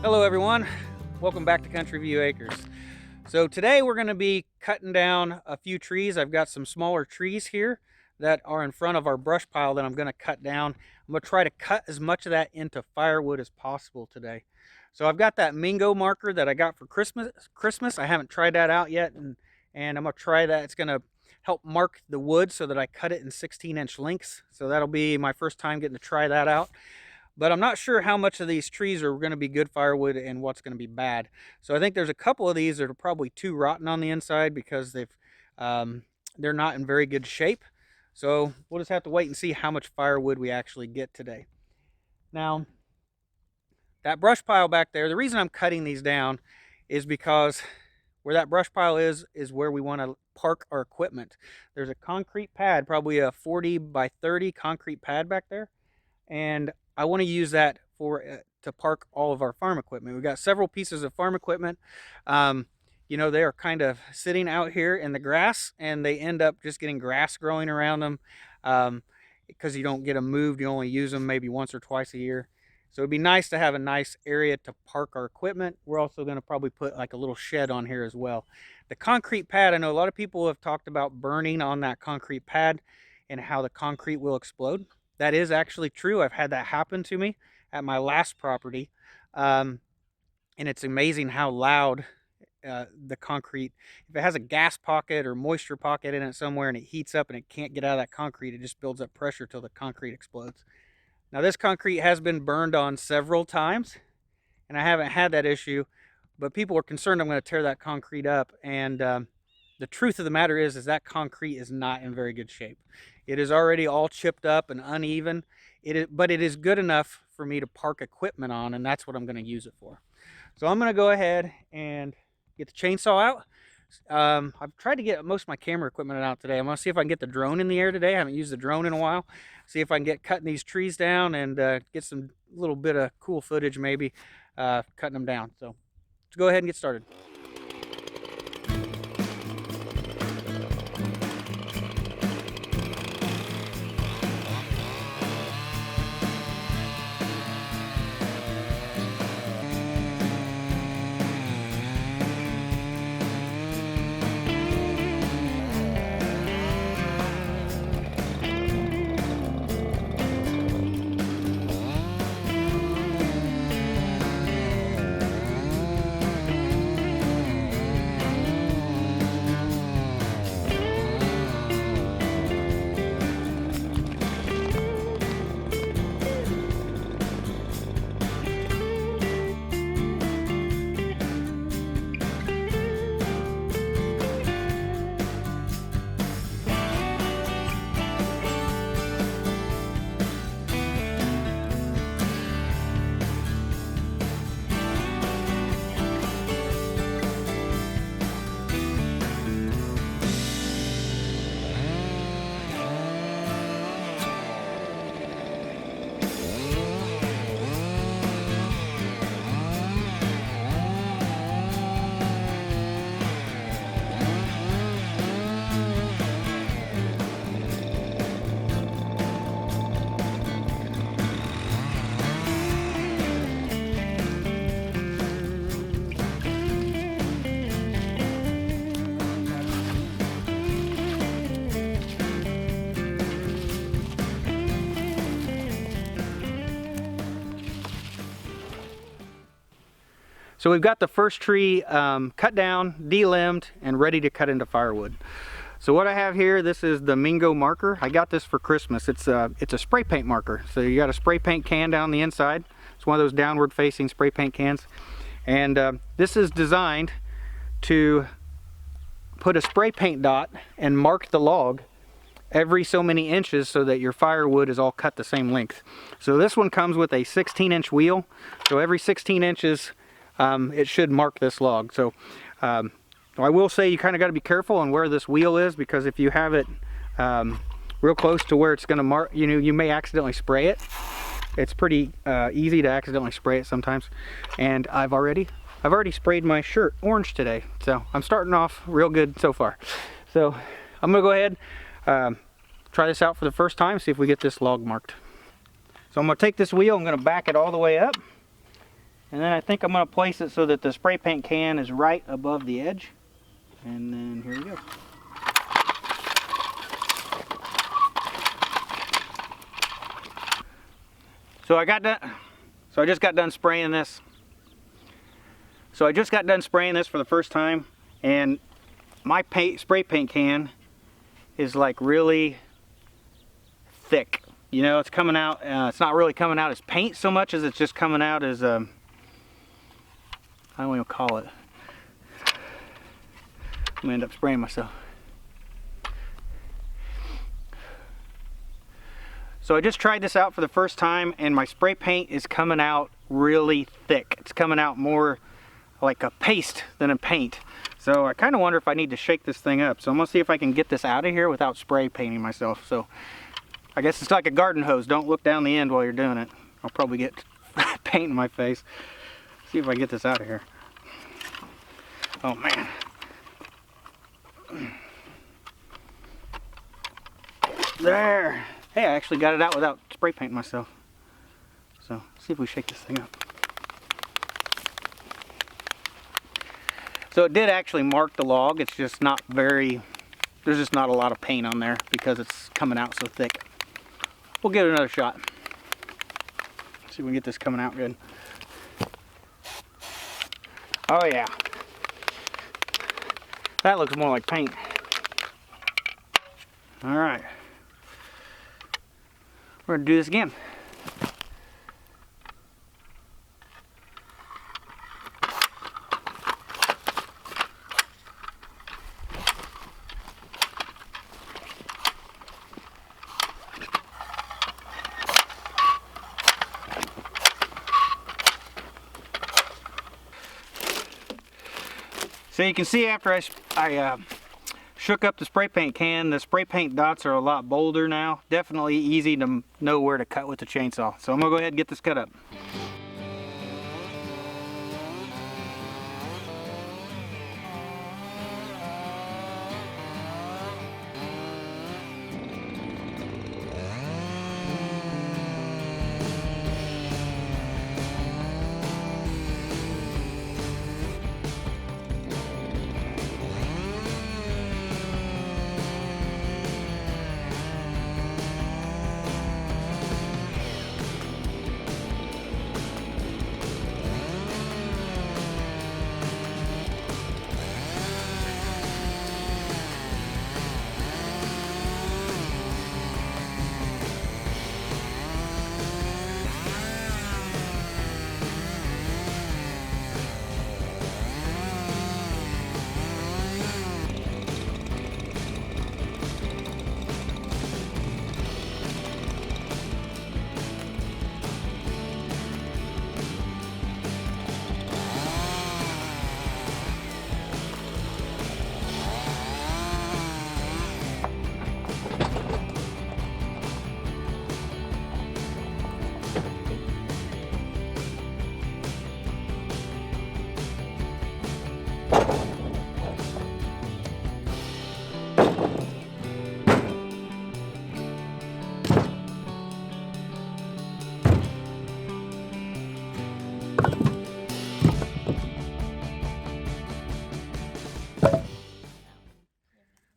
Hello everyone, welcome back to Country View Acres. So today we're going to be cutting down a few trees. I've got some smaller trees here that are in front of our brush pile that I'm going to cut down. I'm going to try to cut as much of that into firewood as possible today. So I've got that Mingo marker that I got for Christmas. I haven't tried that out yet, and I'm going to try that. It's going to help mark the wood so that I cut it in 16-inch lengths. So that'll be my first time getting to try that out. But I'm not sure how much of these trees are going to be good firewood and what's going to be bad. So I think there's a couple of these that are probably too rotten on the inside because they're not in very good shape. So we'll just have to wait and see how much firewood we actually get today. Now, that brush pile back there, the reason I'm cutting these down is because where that brush pile is where we want to park our equipment. There's a concrete pad, probably a 40 by 30 concrete pad back there. And I want to use that to park all of our farm equipment. We've got several pieces of farm equipment. You know, they are kind of sitting out here in the grass, and they end up just getting grass growing around them because you don't get them moved. You only use them maybe once or twice a year. So it'd be nice to have a nice area to park our equipment. We're also going to probably put like a little shed on here as well. The concrete pad, I know a lot of people have talked about burning on that concrete pad and how the concrete will explode. That is actually true. I've had that happen to me at my last property. And it's amazing how loud the concrete, if it has a gas pocket or moisture pocket in it somewhere and it heats up and it can't get out of that concrete, it just builds up pressure till the concrete explodes. Now this concrete has been burned on several times and I haven't had that issue, but people are concerned I'm going to tear that concrete up. And the truth of the matter is that concrete is not in very good shape. It is already all chipped up and uneven, but it is good enough for me to park equipment on, and that's what I'm going to use it for. So I'm going to go ahead and get the chainsaw out. I've tried to get most of my camera equipment out today. I'm going to see if I can get the drone in the air today. I haven't used the drone in a while. See if I can get cutting these trees down and get some little bit of cool footage maybe cutting them down. So let's go ahead and get started. So we've got the first tree cut down, de-limbed, and ready to cut into firewood. So what I have here, this is the Mingo Marker. I got this for Christmas. It's a spray paint marker. So you got a spray paint can down the inside. It's one of those downward facing spray paint cans. And this is designed to put a spray paint dot and mark the log every so many inches so that your firewood is all cut the same length. So this one comes with a 16-inch wheel. So every 16 inches, it should mark this log. So I will say you kind of got to be careful on where this wheel is, because if you have it real close to where it's going to mark, you may accidentally spray it. It's pretty easy to accidentally spray it sometimes. And I've already sprayed my shirt orange today, so I'm starting off real good so far. So I'm gonna go ahead, try this out for the first time, see if we get this log marked. So I'm gonna take this wheel, I'm gonna back it all the way up, And then I think I'm going to place it so that the spray paint can is right above the edge. And then here we go. So I just got done spraying this. So I just got done spraying this for the first time, and my spray paint can is like really thick. You know, it's coming out, it's not really coming out as paint so much as it's just coming out as, I don't even call it. I'm gonna end up spraying myself. So I just tried this out for the first time, and my spray paint is coming out really thick. It's coming out more like a paste than a paint. So I kind of wonder if I need to shake this thing up. So I'm gonna see if I can get this out of here without spray painting myself. So I guess it's like a garden hose. Don't look down the end while you're doing it. I'll probably get paint in my face. See if I can get this out of here. Oh man. There. Hey, I actually got it out without spray painting myself. So see if we shake this thing up. So it did actually mark the log. It's just not very, there's just not a lot of paint on there because it's coming out so thick. We'll give it another shot. See if we can get this coming out good. Oh yeah. That looks more like paint. All right. We're gonna do this again. So you can see after I shook up the spray paint can, the spray paint dots are a lot bolder now. Definitely easy to know where to cut with the chainsaw. So I'm gonna go ahead and get this cut up.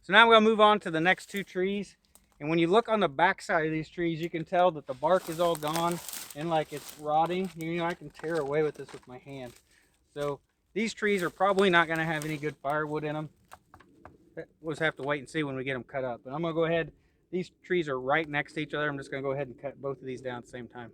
So now we're going to move on to the next two trees. And when you look on the back side of these trees, you can tell that the bark is all gone and like it's rotting. You know, I can tear away with this with my hand. So these trees are probably not going to have any good firewood in them. We'll just have to wait and see when we get them cut up. But I'm going to go ahead. These trees are right next to each other. I'm just going to go ahead and cut both of these down at the same time.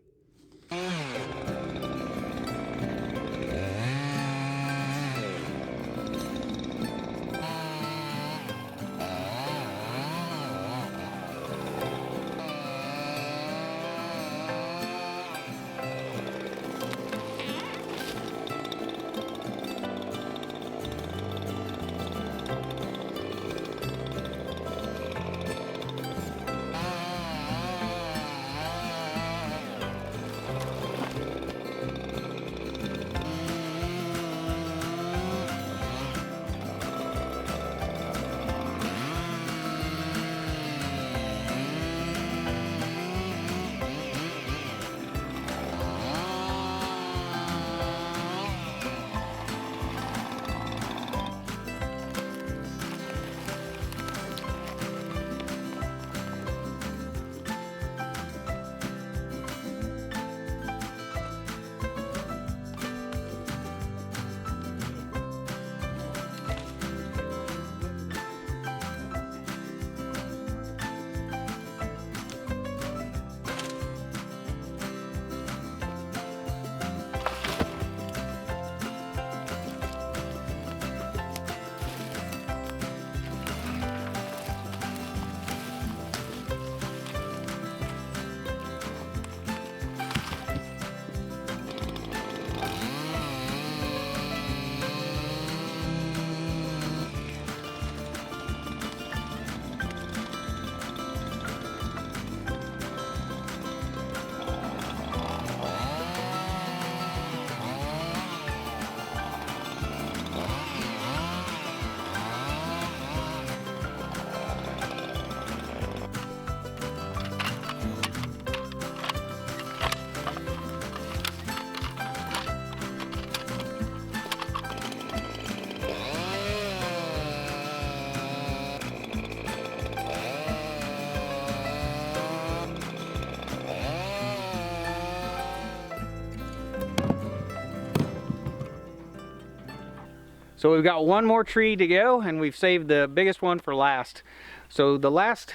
So we've got one more tree to go, and we've saved the biggest one for last. So the last,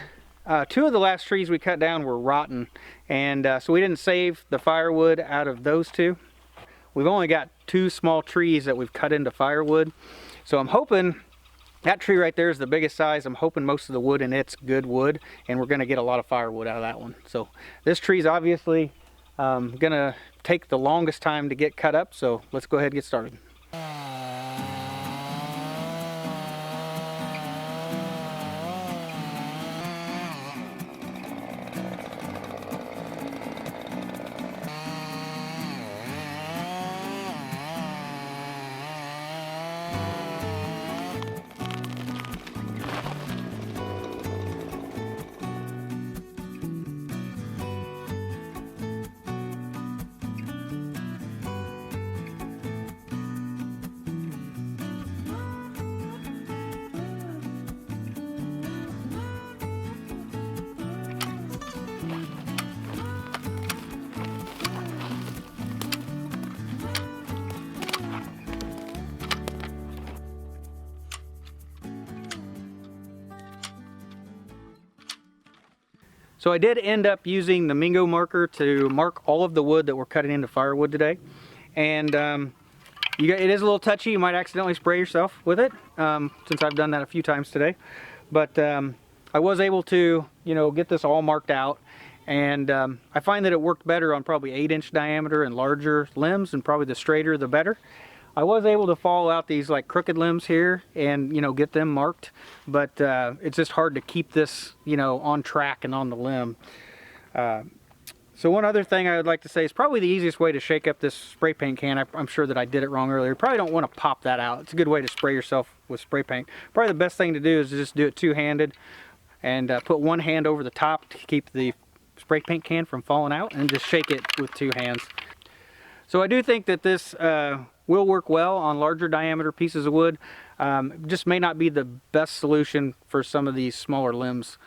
two of the last trees we cut down were rotten, and so we didn't save the firewood out of those two. We've only got 2 small trees that we've cut into firewood. So I'm hoping that tree right there is the biggest size. I'm hoping most of the wood in it's good wood, and we're gonna get a lot of firewood out of that one. So this tree is obviously gonna take the longest time to get cut up, so let's go ahead and get started. So I did end up using the Mingo marker to mark all of the wood that we're cutting into firewood today. And it is a little touchy. You might accidentally spray yourself with it, since I've done that a few times today. But I was able to, get this all marked out. And I find that it worked better on probably 8-inch diameter and larger limbs, and probably the straighter the better. I was able to follow out these like crooked limbs here and get them marked, but it's just hard to keep this on track and on the limb. So one other thing I would like to say is probably the easiest way to shake up this spray paint can. I'm sure that I did it wrong earlier. You probably don't want to pop that out. It's a good way to spray yourself with spray paint. Probably the best thing to do is just do it two-handed and put one hand over the top to keep the spray paint can from falling out, and just shake it with 2 hands. So I do think that this will work well on larger diameter pieces of wood. Just may not be the best solution for some of these smaller limbs.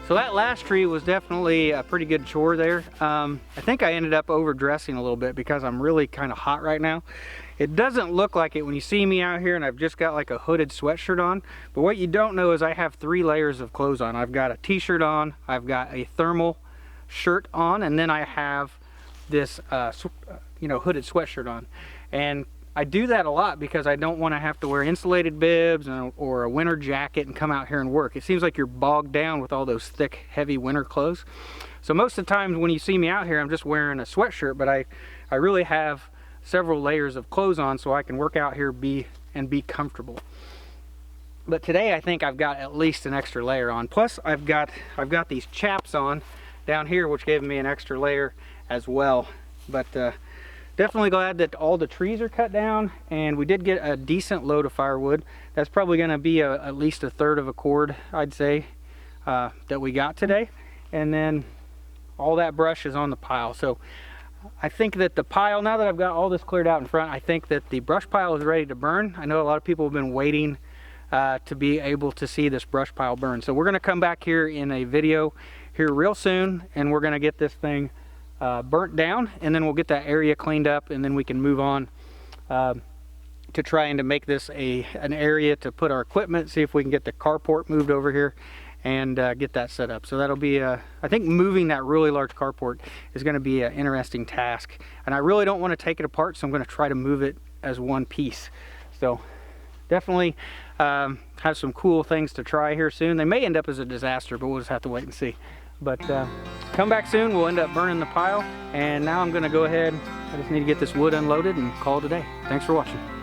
So that last tree was definitely a pretty good chore there. I think I ended up overdressing a little bit because I'm really kind of hot right now. It doesn't look like it when you see me out here and I've just got like a hooded sweatshirt on, but what you don't know is I have 3 layers of clothes on. I've got a t-shirt on, I've got a thermal shirt on, and then I have this hooded sweatshirt on. And I do that a lot because I don't want to have to wear insulated bibs or a winter jacket and come out here and work. It seems like you're bogged down with all those thick, heavy winter clothes. So most of the times when you see me out here, I'm just wearing a sweatshirt, but I really have several layers of clothes on so I can work out here and be comfortable. But today I think I've got at least an extra layer on. Plus I've got these chaps on down here, which gave me an extra layer as well. But definitely glad that all the trees are cut down, and we did get a decent load of firewood. That's probably going to be at least 1/3 of a cord, I'd say, that we got today. And then all that brush is on the pile. So I think that the pile, now that I've got all this cleared out in front, I think that the brush pile is ready to burn. I know a lot of people have been waiting to be able to see this brush pile burn. So we're going to come back here in a video here real soon, and we're going to get this thing burnt down, and then we'll get that area cleaned up, and then we can move on to trying to make this an area to put our equipment, see if we can get the carport moved over here and get that set up. So that'll be, I think moving that really large carport is going to be an interesting task. And I really don't want to take it apart, so I'm going to try to move it as one piece. So definitely have some cool things to try here soon. They may end up as a disaster, but we'll just have to wait and see. But come back soon, we'll end up burning the pile. And now I'm going to go ahead, I just need to get this wood unloaded and call it a day. Thanks for watching.